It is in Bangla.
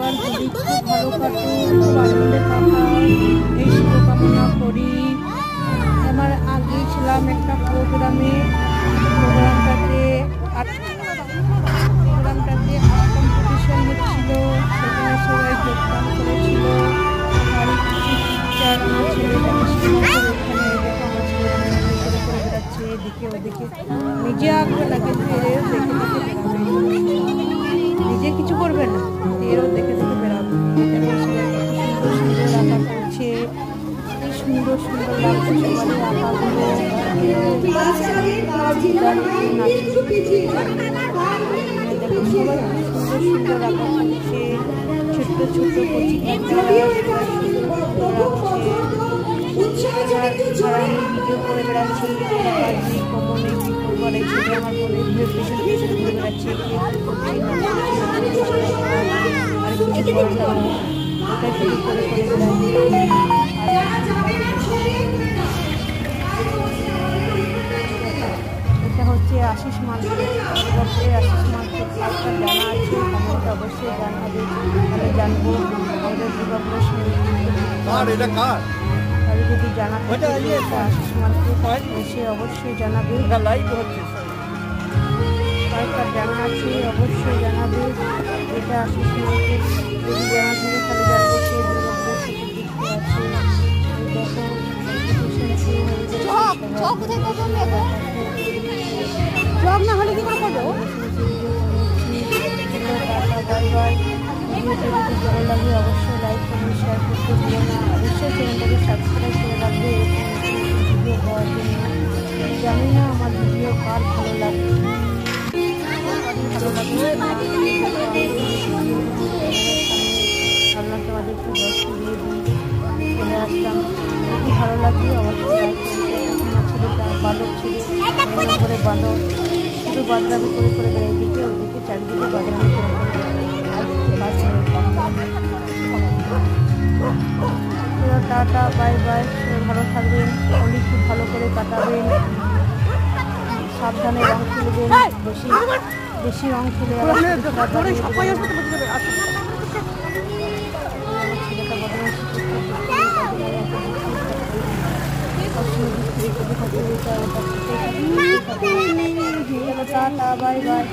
সবার খুব ভালো কাটুক, খুব আনন্দে কাটান, এই শুভকামনা করি। আমার আগেই ছিলাম একটা প্রোগ্রামে, প্রোগ্রামটাতে আর্ট কম্পিটিশন হচ্ছিল, সেখানে সবাই যোগদান করেছিল। বাড়ি কিছু টিচার আমার ছেলেটাকে শিখাচ্ছে, ওখানে দেখে আমার ছেলেটা করে করে বেড়াচ্ছে এদিকে ওদিকে, নিজে আঁকবে না কিন্তু এরও দেখে দেখে বেড়াবে, নিজে কিছু করবে না, এরও দেখে দেখে বেড়াবে। সুন্দর সুন্দর আঁকা করছে, কি সুন্দর সুন্দর লাগছে সবারই আঁকাগুলো। দেখো সবাই খুব সুন্দর সুন্দর আঁকা করছে, ছোট্ট ছোট্ট কচি আর আমি ভিডিও করে বেড়াচ্ছি, কমনে কি করবো, এই ছেলে আমার বলে পেছনে পেছনে ঘুরে বেড়াচ্ছে, আর কিছু করে না, ওটাই শুরু করে করে বেড়াচ্ছি। এটা হচ্ছে আশিস মার্কেট, আশিস মার্কেট ক্লাবটা জানা আছে, কমেন্টে অবশ্যই জানাবে, তাহলে জানবো আমাদের দুর্গাপুরের সঙ্গে। তাহলে যদি জানা থাকে আশিস মার্কেট এসে অবশ্যই জানাবে, কয়েকটা জানা আছে অবশ্যই জানাবে। এটা আশিস মার্কেট যদি জানা থাকে তাহলে জানবো সে দুর্গাপুরের সাথে যুক্ত আছে। দেখো জব না হলে কি করে করবো। ভিডিওটা যদি ভালো লাগে অবশ্যই লাইক করবেন, শেয়ার করতে ভুলো না, অবশ্যই চ্যানেলটাকে সাবস্ক্রাইব করে রাখবে ভিডিও পাওয়ার জন্য। জানি না আমার ভিডিও কার ভালো লাগে, ভাবলাম তোমাদের একটু দর্শন দিয়ে দিই, চলে আসলাম। যদি ভালো লাগে অবশ্যই লাইক করবে। আমার ছেলেটা বাঁদর ছেলে, করে বাঁদর শুধু বাদরামি করে করে বেড়ে দিকে ওদিকে চারিদিকে বাদরামি করে টাটা বাই বাই, ভালো থাকবেন, হোলি খুব ভালো করে কাটাবেন, সাবধানে রং খেলবেন, বেশি বেশি রং খেলে ছেলেটা বদমাইশি করতে, টাটা বাই বাই।